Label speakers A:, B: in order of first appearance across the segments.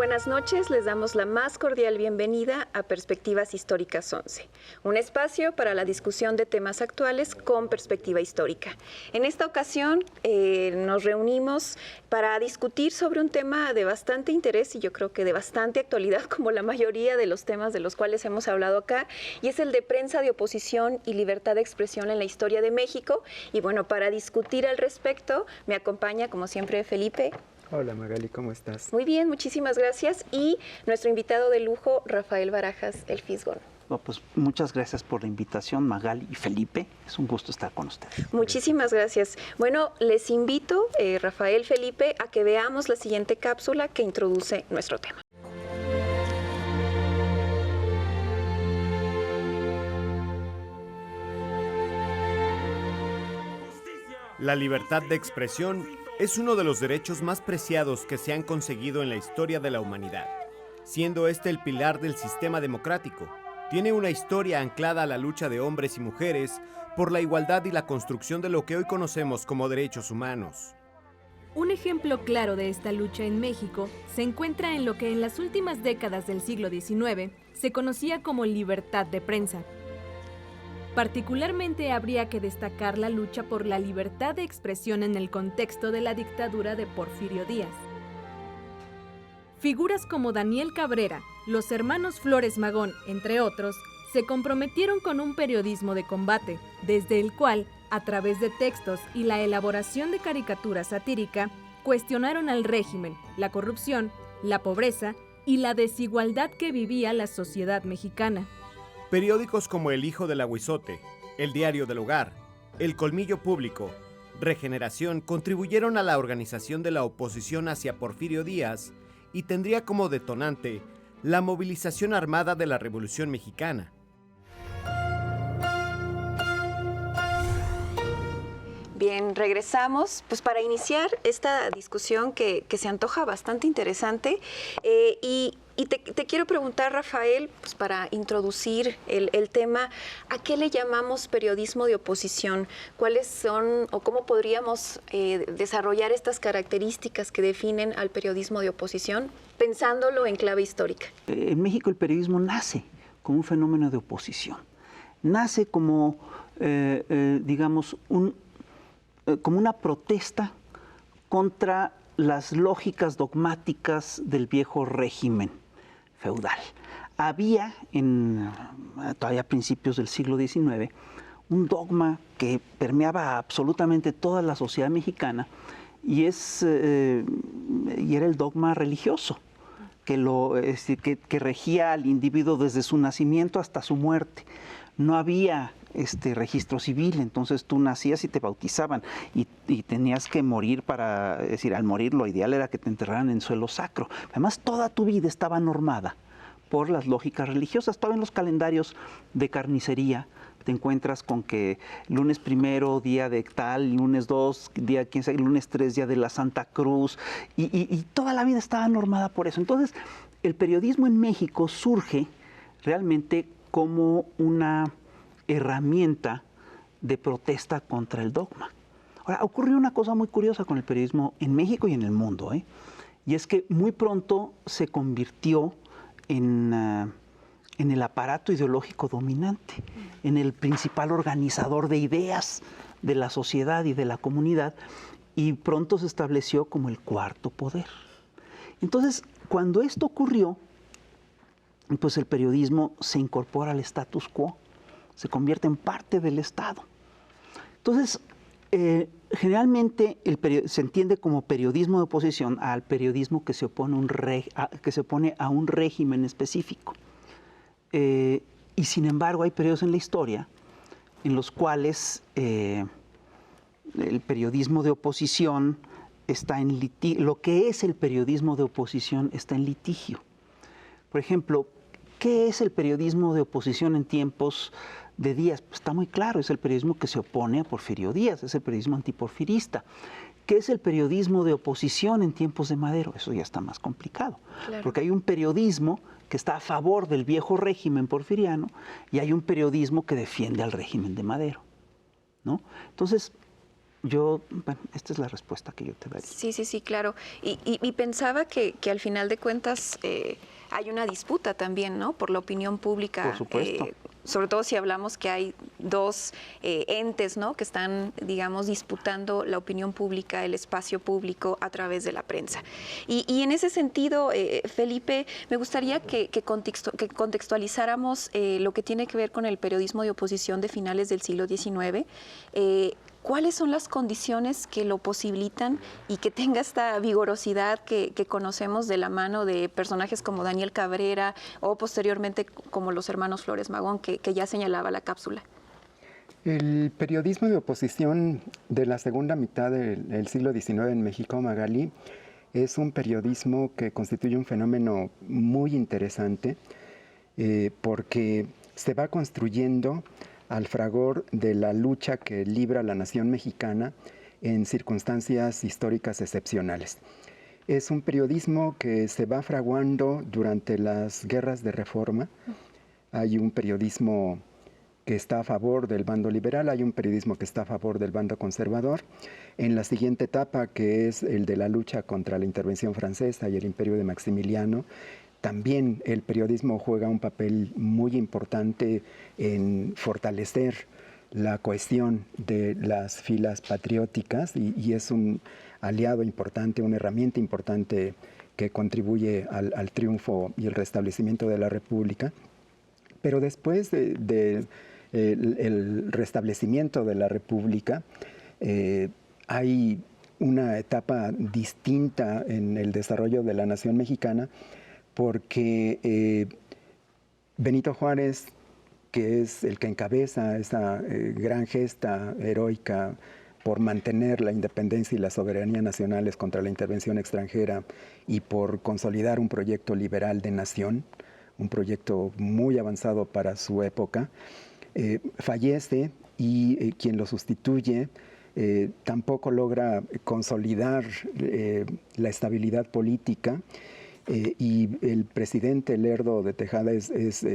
A: buenas noches. Les damos la más cordial bienvenida a Perspectivas Históricas 11, un espacio para la discusión de temas actuales con perspectiva histórica. En esta ocasión nos reunimos para discutir sobre un tema de bastante interés y yo creo que de bastante actualidad, como la mayoría de los temas de los cuales hemos hablado acá, y es el de prensa de oposición y libertad de expresión en la historia de México. Y bueno, para discutir al respecto me acompaña, como siempre, Felipe.
B: Hola Magali, ¿cómo estás?
A: Muy bien, muchísimas gracias. Y nuestro invitado de lujo, Rafael Barajas, el Fisgón.
C: Pues muchas gracias por la invitación, Magali y Felipe. Es un gusto estar con ustedes.
A: Muchísimas gracias. Bueno, les invito, Rafael, Felipe, a que veamos la siguiente cápsula que introduce nuestro tema.
D: La libertad de expresión es uno de los derechos más preciados que se han conseguido en la historia de la humanidad, siendo este el pilar del sistema democrático. Tiene una historia anclada a la lucha de hombres y mujeres por la igualdad y la construcción de lo que hoy conocemos como derechos humanos.
E: Un ejemplo claro de esta lucha en México se encuentra en lo que en las últimas décadas del siglo XIX se conocía como libertad de prensa. Particularmente habría que destacar la lucha por la libertad de expresión en el contexto de la dictadura de Porfirio Díaz. Figuras como Daniel Cabrera, los hermanos Flores Magón, entre otros, se comprometieron con un periodismo de combate, desde el cual, a través de textos y la elaboración de caricatura satírica, cuestionaron al régimen, la corrupción, la pobreza y la desigualdad que vivía la sociedad mexicana.
D: Periódicos como El Hijo del Aguizote, El Diario del Hogar, El Colmillo Público, Regeneración contribuyeron a la organización de la oposición hacia Porfirio Díaz y tendría como detonante la movilización armada de la Revolución Mexicana.
A: Bien, regresamos pues para iniciar esta discusión que se antoja bastante interesante y te quiero preguntar, Rafael, pues para introducir el tema, ¿a qué le llamamos periodismo de oposición? ¿Cuáles son o cómo podríamos desarrollar estas características que definen al periodismo de oposición, pensándolo en clave histórica?
C: En México el periodismo nace como un fenómeno de oposición. Nace como, digamos, como una protesta contra las lógicas dogmáticas del viejo régimen feudal. Había, todavía a principios del siglo XIX, un dogma que permeaba absolutamente toda la sociedad mexicana y era el dogma religioso, que regía al individuo desde su nacimiento hasta su muerte. No había registro civil, entonces tú nacías y te bautizaban y tenías que morir es decir, al morir lo ideal era que te enterraran en suelo sacro. Además, toda tu vida estaba normada por las lógicas religiosas. Todavía en los calendarios de carnicería te encuentras con que lunes 1, día de tal, lunes 2, día quién sabe, lunes 3, día de la Santa Cruz, y toda la vida estaba normada por eso. Entonces, el periodismo en México surge realmente como una herramienta de protesta contra el dogma. Ahora, ocurrió una cosa muy curiosa con el periodismo en México y en el mundo, y es que muy pronto se convirtió en el aparato ideológico dominante, en el principal organizador de ideas de la sociedad y de la comunidad, y pronto se estableció como el cuarto poder. Entonces, cuando esto ocurrió, pues el periodismo se incorpora al status quo, se convierte en parte del Estado. Entonces, generalmente se entiende como periodismo de oposición al periodismo que se opone a un régimen específico. Y sin embargo, hay periodos en la historia en los cuales el periodismo de oposición está en litigio. Lo que es el periodismo de oposición está en litigio. Por ejemplo, ¿qué es el periodismo de oposición en tiempos de Díaz? Pues está muy claro, es el periodismo que se opone a Porfirio Díaz, es el periodismo antiporfirista. ¿Qué es el periodismo de oposición en tiempos de Madero? Eso ya está más complicado, claro, porque hay un periodismo que está a favor del viejo régimen porfiriano y hay un periodismo que defiende al régimen de Madero, ¿no? Entonces, Bueno, esta es la respuesta que yo te daría.
A: Sí, claro. Y pensaba que al final de cuentas hay una disputa también, ¿no? Por la opinión pública.
C: Por supuesto.
A: Sobre todo si hablamos que hay dos entes, ¿no? Que están, digamos, disputando la opinión pública, el espacio público a través de la prensa. Y en ese sentido, Felipe, me gustaría que contextualizáramos lo que tiene que ver con el periodismo de oposición de finales del siglo XIX. ¿Cuáles son las condiciones que lo posibilitan y que tenga esta vigorosidad que conocemos de la mano de personajes como Daniel Cabrera o posteriormente como los hermanos Flores Magón, que ya señalaba la cápsula?
B: El periodismo de oposición de la segunda mitad del siglo XIX en México, Magali, es un periodismo que constituye un fenómeno muy interesante porque se va construyendo al fragor de la lucha que libra la nación mexicana en circunstancias históricas excepcionales. Es un periodismo que se va fraguando durante las guerras de reforma. Hay un periodismo que está a favor del bando liberal, hay un periodismo que está a favor del bando conservador. En la siguiente etapa, que es el de la lucha contra la intervención francesa y el imperio de Maximiliano, también el periodismo juega un papel muy importante en fortalecer la cohesión de las filas patrióticas y es un aliado importante, una herramienta importante que contribuye al triunfo y el restablecimiento de la República. Pero después del restablecimiento de la República, hay una etapa distinta en el desarrollo de la nación mexicana, porque Benito Juárez, que es el que encabeza esa gran gesta heroica por mantener la independencia y la soberanía nacionales contra la intervención extranjera y por consolidar un proyecto liberal de nación, un proyecto muy avanzado para su época, fallece y quien lo sustituye tampoco logra consolidar la estabilidad política. Y el presidente Lerdo de Tejada es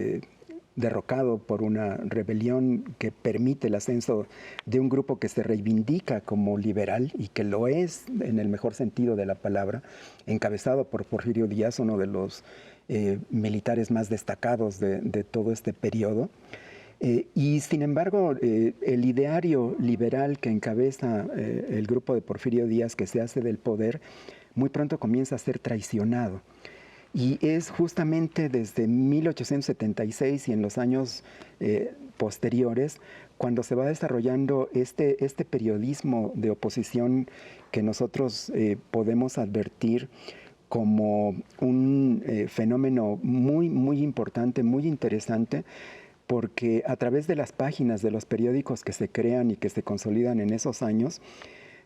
B: derrocado por una rebelión que permite el ascenso de un grupo que se reivindica como liberal y que lo es en el mejor sentido de la palabra, encabezado por Porfirio Díaz, uno de los militares más destacados de todo este periodo. Y sin embargo, el ideario liberal que encabeza el grupo de Porfirio Díaz, que se hace del poder, muy pronto comienza a ser traicionado. Y es justamente desde 1876 y en los años posteriores cuando se va desarrollando este periodismo de oposición que nosotros podemos advertir como un fenómeno muy importante, muy interesante, porque a través de las páginas de los periódicos que se crean y que se consolidan en esos años,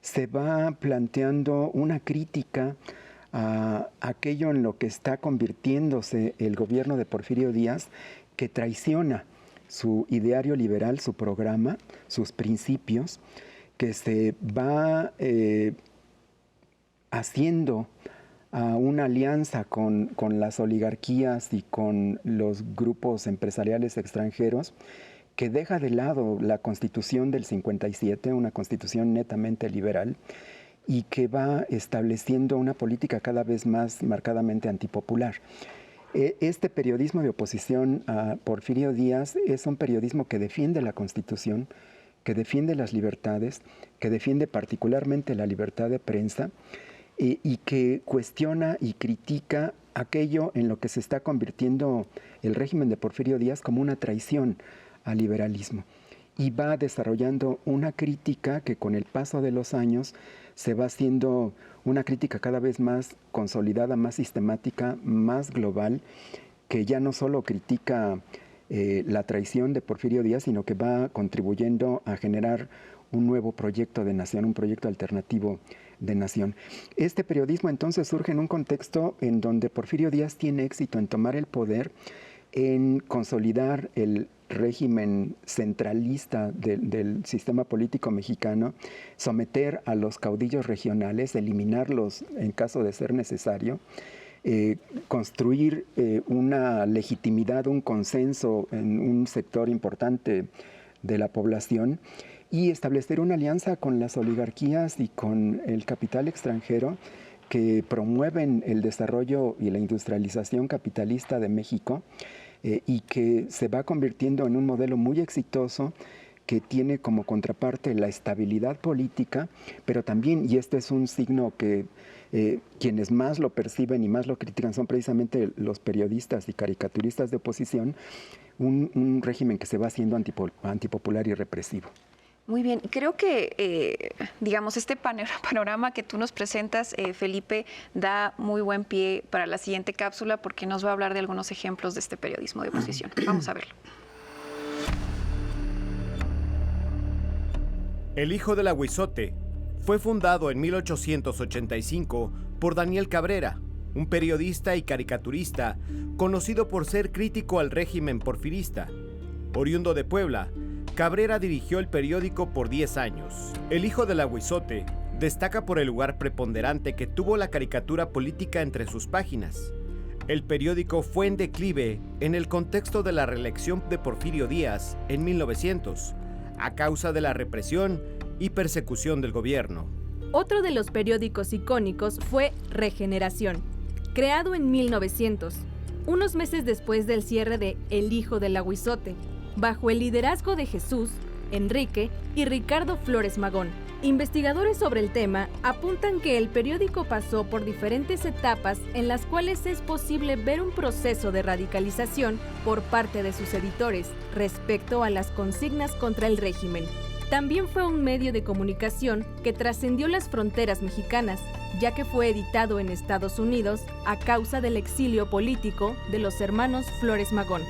B: se va planteando una crítica a aquello en lo que está convirtiéndose el gobierno de Porfirio Díaz, que traiciona su ideario liberal, su programa, sus principios, que se va haciendo a una alianza con las oligarquías y con los grupos empresariales extranjeros, que deja de lado la Constitución del 57, una Constitución netamente liberal, y que va estableciendo una política cada vez más marcadamente antipopular. Este periodismo de oposición a Porfirio Díaz es un periodismo que defiende la Constitución, que defiende las libertades, que defiende particularmente la libertad de prensa y que cuestiona y critica aquello en lo que se está convirtiendo el régimen de Porfirio Díaz como una traición al liberalismo. Y va desarrollando una crítica que con el paso de los años se va haciendo una crítica cada vez más consolidada, más sistemática, más global, que ya no solo critica la traición de Porfirio Díaz, sino que va contribuyendo a generar un nuevo proyecto de nación, un proyecto alternativo de nación. Este periodismo entonces surge en un contexto en donde Porfirio Díaz tiene éxito en tomar el poder, en consolidar el régimen centralista del sistema político mexicano, someter a los caudillos regionales, eliminarlos en caso de ser necesario, construir una legitimidad, un consenso en un sector importante de la población y establecer una alianza con las oligarquías y con el capital extranjero que promueven el desarrollo y la industrialización capitalista de México y que se va convirtiendo en un modelo muy exitoso que tiene como contraparte la estabilidad política, pero también, y este es un signo que quienes más lo perciben y más lo critican son precisamente los periodistas y caricaturistas de oposición, un régimen que se va haciendo antipopular y represivo.
A: Muy bien, creo que, digamos, este panorama que tú nos presentas, Felipe, da muy buen pie para la siguiente cápsula porque nos va a hablar de algunos ejemplos de este periodismo de oposición. Vamos a verlo.
D: El Hijo del Aguizote fue fundado en 1885 por Daniel Cabrera, un periodista y caricaturista conocido por ser crítico al régimen porfirista. Oriundo de Puebla, Cabrera dirigió el periódico por 10 años. El Hijo del Aguizote destaca por el lugar preponderante que tuvo la caricatura política entre sus páginas. El periódico fue en declive en el contexto de la reelección de Porfirio Díaz en 1900, a causa de la represión y persecución del gobierno.
E: Otro de los periódicos icónicos fue Regeneración, creado en 1900, unos meses después del cierre de El Hijo del Aguizote, bajo el liderazgo de Jesús, Enrique y Ricardo Flores Magón. Investigadores sobre el tema apuntan que el periódico pasó por diferentes etapas en las cuales es posible ver un proceso de radicalización por parte de sus editores respecto a las consignas contra el régimen. También fue un medio de comunicación que trascendió las fronteras mexicanas, ya que fue editado en Estados Unidos a causa del exilio político de los hermanos Flores Magón.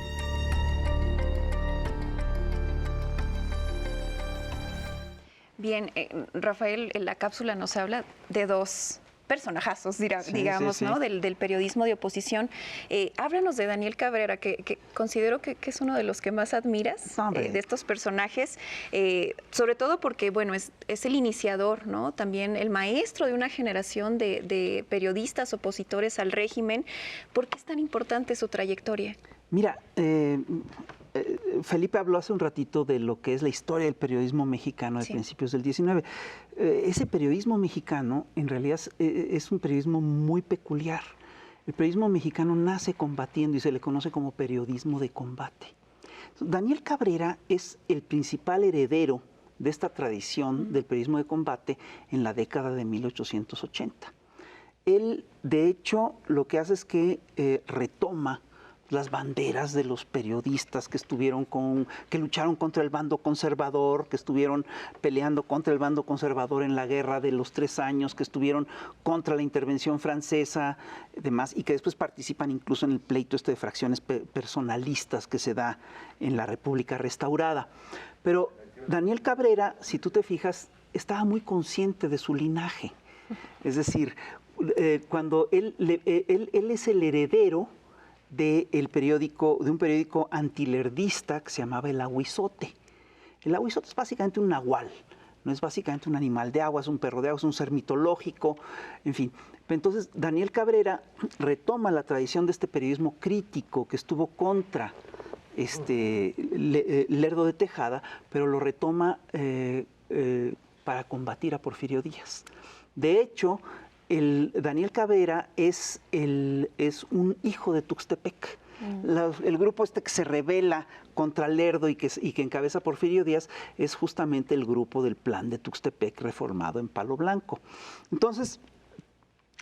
A: Bien, Rafael, en la cápsula nos habla de dos personajazos, digamos, sí. ¿No? Del periodismo de oposición. Háblanos de Daniel Cabrera, que considero que es uno de los que más admiras de estos personajes, sobre todo porque, bueno, es el iniciador, ¿no? También el maestro de una generación de periodistas opositores al régimen. ¿Por qué es tan importante su trayectoria?
C: Mira, Felipe habló hace un ratito de lo que es la historia del periodismo mexicano de principios del 19. Ese periodismo mexicano en realidad es un periodismo muy peculiar. El periodismo mexicano nace combatiendo y se le conoce como periodismo de combate. Daniel Cabrera es el principal heredero de esta tradición del periodismo de combate en la década de 1880. Él, de hecho, lo que hace es que retoma las banderas de los periodistas que lucharon contra el bando conservador, que estuvieron peleando contra el bando conservador en la Guerra de los 3 años, que estuvieron contra la intervención francesa, demás, y que después participan incluso en el pleito de fracciones personalistas que se da en la República restaurada. Pero Daniel Cabrera, si tú te fijas, estaba muy consciente de su linaje. Es decir, cuando él es el heredero de un periódico antilerdista que se llamaba El Aguizote. El aguizote es básicamente un nahual, no es básicamente un animal de agua, es un perro de agua, es un ser mitológico, en fin. Entonces, Daniel Cabrera retoma la tradición de este periodismo crítico que estuvo contra Lerdo de Tejada, pero lo retoma para combatir a Porfirio Díaz. De hecho, Daniel Cabrera es un hijo de Tuxtepec. El grupo que se rebela contra Lerdo y que encabeza Porfirio Díaz es justamente el grupo del Plan de Tuxtepec reformado en Palo Blanco. Entonces,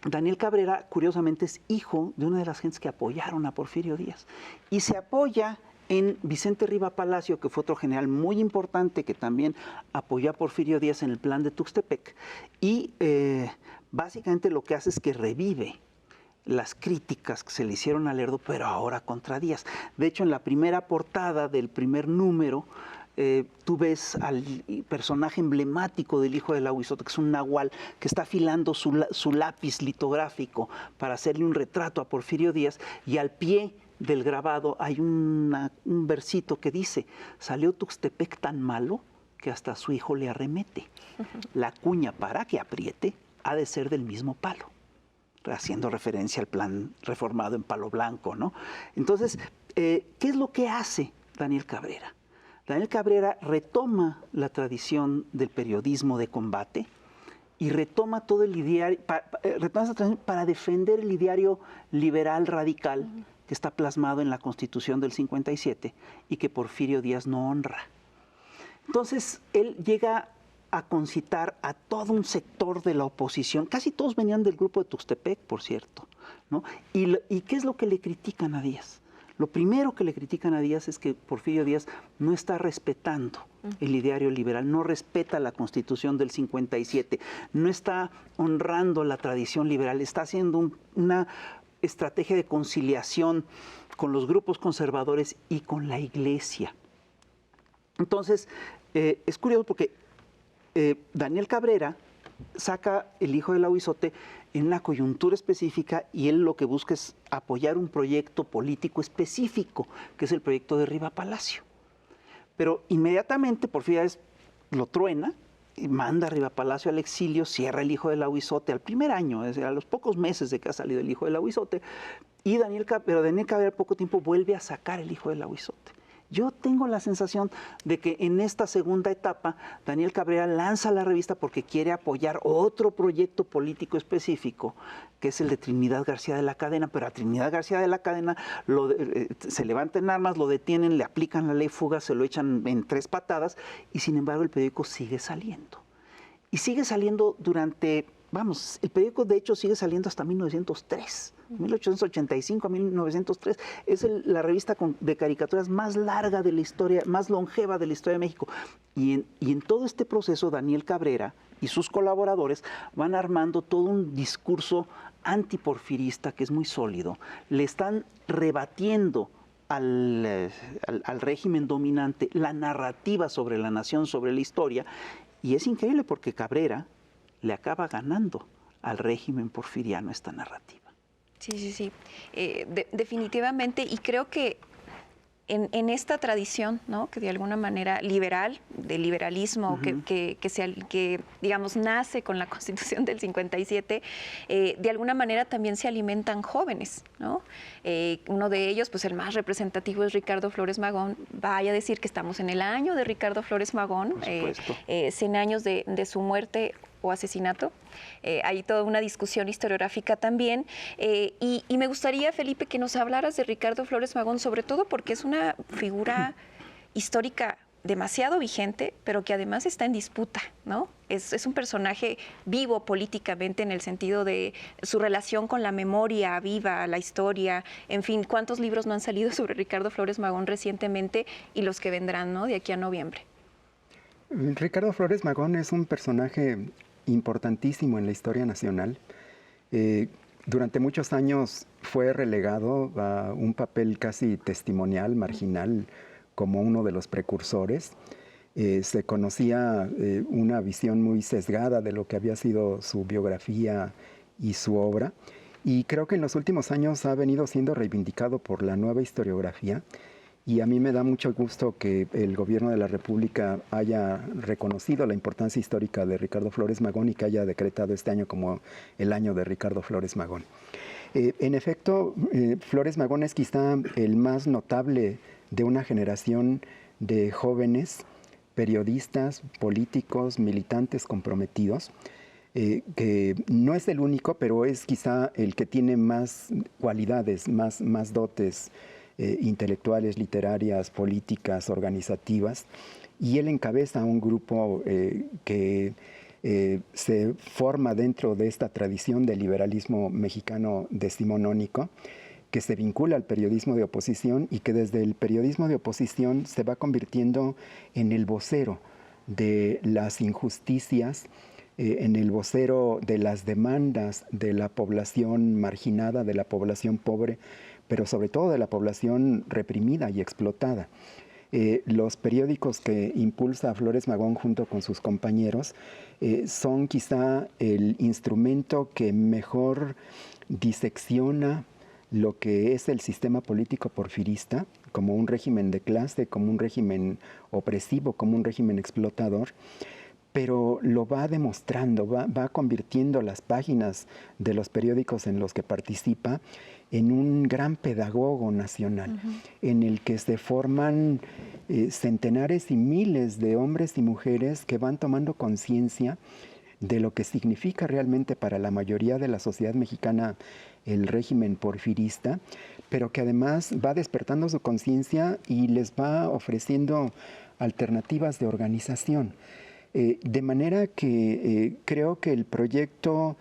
C: Daniel Cabrera, curiosamente, es hijo de una de las gentes que apoyaron a Porfirio Díaz y se apoya en Vicente Riva Palacio, que fue otro general muy importante que también apoyó a Porfirio Díaz en el Plan de Tuxtepec, y básicamente lo que hace es que revive las críticas que se le hicieron a Lerdo, pero ahora contra Díaz. De hecho, en la primera portada del primer número, tú ves al personaje emblemático del Hijo del Aguizote, que es un nahual, que está afilando su lápiz litográfico para hacerle un retrato a Porfirio Díaz, y al pie del grabado hay un versito que dice: salió Tuxtepec tan malo que hasta su hijo le arremete. La cuña para que apriete ha de ser del mismo palo, haciendo referencia al plan reformado en Palo Blanco, ¿no? Entonces, ¿qué es lo que hace Daniel Cabrera? Daniel Cabrera retoma la tradición del periodismo de combate y retoma todo el ideario, retoma esa tradición para defender el ideario liberal radical que está plasmado en la Constitución del 57 y que Porfirio Díaz no honra. Entonces, él llega a concitar a todo un sector de la oposición, casi todos venían del grupo de Tuxtepec, por cierto, ¿no? ¿Y qué es lo que le critican a Díaz? Lo primero que le critican a Díaz es que Porfirio Díaz no está respetando el ideario liberal, no respeta la Constitución del 57, no está honrando la tradición liberal, está haciendo una estrategia de conciliación con los grupos conservadores y con la Iglesia. Entonces, es curioso porque Daniel Cabrera saca El hijo del Ahuizote en una coyuntura específica y él lo que busca es apoyar un proyecto político específico, que es el proyecto de Riva Palacio. Pero inmediatamente Porfirio Díaz lo truena y manda a Riva Palacio al exilio, cierra El hijo del Ahuizote al primer año, es decir, a los pocos meses de que ha salido El hijo del Ahuizote, pero Daniel Cabrera al poco tiempo vuelve a sacar El hijo del Ahuizote. Yo tengo la sensación de que en esta segunda etapa Daniel Cabrera lanza la revista porque quiere apoyar otro proyecto político específico, que es el de Trinidad García de la Cadena, pero a Trinidad García de la Cadena se levanta en armas, lo detienen, le aplican la ley fuga, se lo echan en 3 patadas y sin embargo el periódico sigue saliendo. Y sigue saliendo durante, el periódico de hecho sigue saliendo hasta 1903. 1885 a 1903, es la revista de caricaturas más larga de la historia, más longeva de la historia de México. Y en todo este proceso, Daniel Cabrera y sus colaboradores van armando todo un discurso antiporfirista que es muy sólido. Le están rebatiendo al régimen dominante la narrativa sobre la nación, sobre la historia, y es increíble porque Cabrera le acaba ganando al régimen porfiriano esta narrativa.
A: Sí. Definitivamente, y creo que en esta tradición, ¿no?, que de alguna manera liberal, del liberalismo, que digamos nace con la Constitución del 57, de alguna manera también se alimentan jóvenes, ¿no? Uno de ellos, pues el más representativo es Ricardo Flores Magón. Vaya a decir que estamos en el año de Ricardo Flores Magón, 100 años de su muerte o asesinato. Hay toda una discusión historiográfica también. Y me gustaría, Felipe, que nos hablaras de Ricardo Flores Magón, sobre todo porque es una figura histórica demasiado vigente, pero que además está en disputa, ¿no? Es un personaje vivo políticamente en el sentido de su relación con la memoria viva, la historia, en fin, cuántos libros no han salido sobre Ricardo Flores Magón recientemente y los que vendrán, ¿no?, de aquí a noviembre.
B: Ricardo Flores Magón es un personaje importantísimo en la historia nacional. Durante muchos años fue relegado a un papel casi testimonial, marginal, como uno de los precursores. Se conocía una visión muy sesgada de lo que había sido su biografía y su obra, y creo que en los últimos años ha venido siendo reivindicado por la nueva historiografía. Y a mí me da mucho gusto que el gobierno de la República haya reconocido la importancia histórica de Ricardo Flores Magón y que haya decretado este año como el año de Ricardo Flores Magón. En efecto, Flores Magón es quizá el más notable de una generación de jóvenes periodistas, políticos, militantes comprometidos, que no es el único, pero es quizá el que tiene más cualidades, más dotes intelectuales, literarias, políticas, organizativas, y él encabeza un grupo que se forma dentro de esta tradición del liberalismo mexicano decimonónico, que se vincula al periodismo de oposición y que desde el periodismo de oposición se va convirtiendo en el vocero de las injusticias, en el vocero de las demandas de la población marginada, de la población pobre, pero sobre todo de la población reprimida y explotada. Los periódicos que impulsa Flores Magón junto con sus compañeros son quizá el instrumento que mejor disecciona lo que es el sistema político porfirista como un régimen de clase, como un régimen opresivo, como un régimen explotador, pero lo va demostrando, va convirtiendo las páginas de los periódicos en los que participa en un gran pedagogo nacional, en el que se forman centenares y miles de hombres y mujeres que van tomando conciencia de lo que significa realmente para la mayoría de la sociedad mexicana el régimen porfirista, pero que además va despertando su conciencia y les va ofreciendo alternativas de organización. De manera que creo que el proyecto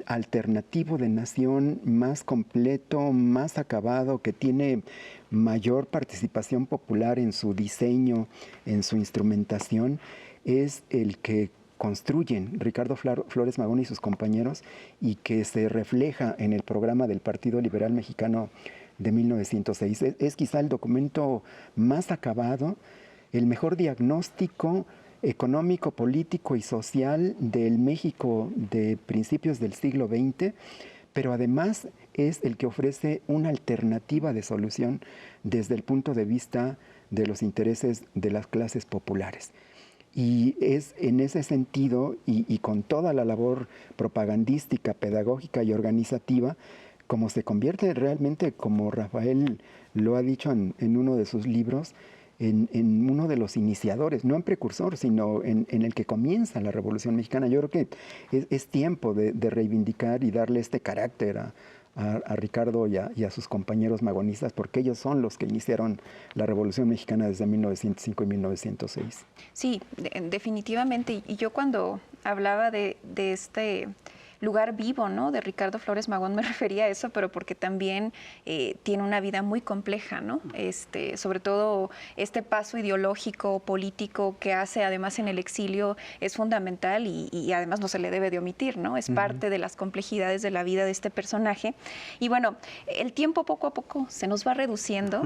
B: alternativo de nación más completo, más acabado, que tiene mayor participación popular en su diseño, en su instrumentación, es el que construyen Ricardo Flores Magón y sus compañeros, y que se refleja en el programa del Partido Liberal Mexicano de 1906. Es quizá el documento más acabado, el mejor diagnóstico económico, político y social del México de principios del siglo XX, pero además es el que ofrece una alternativa de solución desde el punto de vista de los intereses de las clases populares. Y es en ese sentido, y con toda la labor propagandística, pedagógica y organizativa, como se convierte realmente, como Rafael lo ha dicho en uno de sus libros, en uno de los iniciadores, no en precursor, sino en el que comienza la Revolución Mexicana. Yo creo que es tiempo de reivindicar y darle este carácter a Ricardo y a sus compañeros magonistas, porque ellos son los que iniciaron la Revolución Mexicana desde 1905 y 1906.
A: Sí, definitivamente. Y yo cuando hablaba de este lugar vivo, ¿no?, de Ricardo Flores Magón, me refería a eso, pero porque también tiene una vida muy compleja, ¿no? Sobre todo este paso ideológico, político que hace además en el exilio es fundamental y además no se le debe de omitir, ¿no? Es parte de las complejidades de la vida de este personaje. Y bueno, el tiempo poco a poco se nos va reduciendo,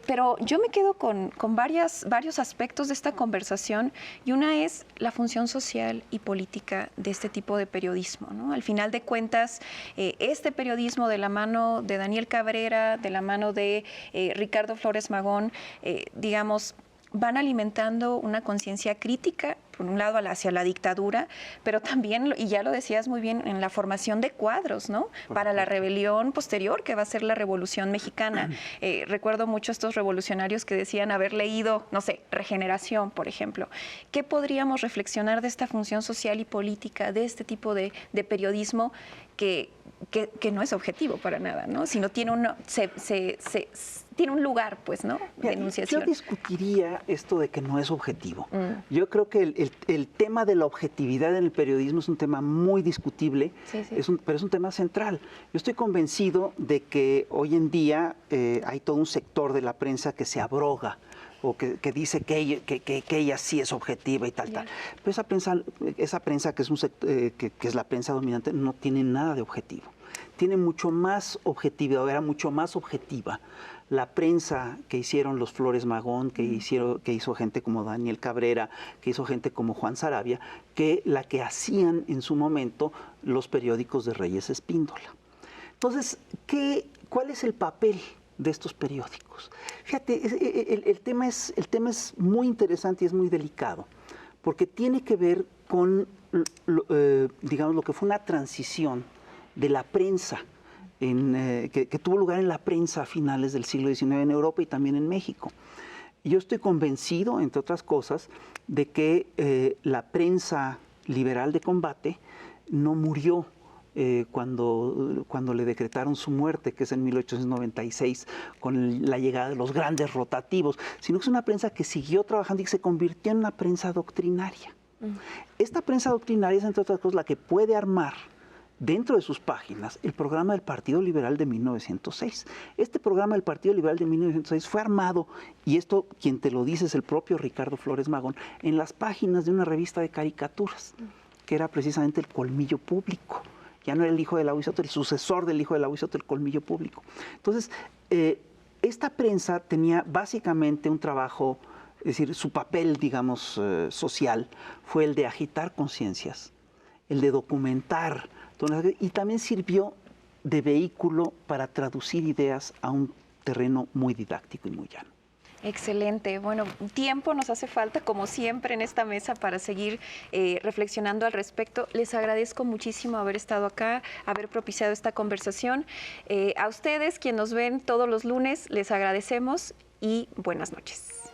A: pero yo me quedo con varios aspectos de esta conversación, y una es la función social y política de este tipo de periodismo, ¿no? Al final de cuentas, este periodismo de la mano de Daniel Cabrera, de la mano de Ricardo Flores Magón, digamos, van alimentando una conciencia crítica, por un lado hacia la dictadura, pero también, y ya lo decías muy bien, en la formación de cuadros, ¿no?, para la rebelión posterior que va a ser la Revolución Mexicana. Recuerdo mucho estos revolucionarios que decían haber leído, no sé, Regeneración, por ejemplo. ¿Qué podríamos reflexionar de esta función social y política, de este tipo de periodismo que no es objetivo para nada, ¿no?, sino tiene tiene un lugar, pues, ¿no?, de enunciación?
C: Yo discutiría esto de que no es objetivo. Yo creo que el tema de la objetividad en el periodismo es un tema muy discutible, pero es un tema central. Yo estoy convencido de que hoy en día hay todo un sector de la prensa que se abroga o que dice que ella sí es objetiva y tal. Pero esa prensa que es la prensa dominante no tiene nada de objetivo. Tiene mucho más objetividad, era mucho más objetiva la prensa que hicieron los Flores Magón, que hizo gente como Daniel Cabrera, que hizo gente como Juan Sarabia, que la que hacían en su momento los periódicos de Reyes Espíndola. Entonces, ¿cuál es el papel de estos periódicos? Fíjate, el tema es muy interesante y es muy delicado, porque tiene que ver con, digamos, lo que fue una transición de la prensa, que tuvo lugar en la prensa a finales del siglo XIX en Europa y también en México. Yo estoy convencido, entre otras cosas, de que la prensa liberal de combate no murió cuando le decretaron su muerte, que es en 1896, con la llegada de los grandes rotativos, sino que es una prensa que siguió trabajando y que se convirtió en una prensa doctrinaria. Esta prensa doctrinaria es, entre otras cosas, la que puede armar dentro de sus páginas el programa del Partido Liberal de 1906. Este programa del Partido Liberal de 1906 fue armado, y esto quien te lo dice es el propio Ricardo Flores Magón, en las páginas de una revista de caricaturas, que era precisamente El Colmillo Público. Ya no era el hijo de Lahuizote, el sucesor del hijo de Lahuizote, El Colmillo Público. Entonces, esta prensa tenía básicamente un trabajo, es decir, su papel, digamos, social, fue el de agitar conciencias, el de documentar, y también sirvió de vehículo para traducir ideas a un terreno muy didáctico y muy llano.
A: Excelente. Bueno, tiempo nos hace falta, como siempre, en esta mesa para seguir reflexionando al respecto. Les agradezco muchísimo haber estado acá, haber propiciado esta conversación. A ustedes, quienes nos ven todos los lunes, les agradecemos y buenas noches.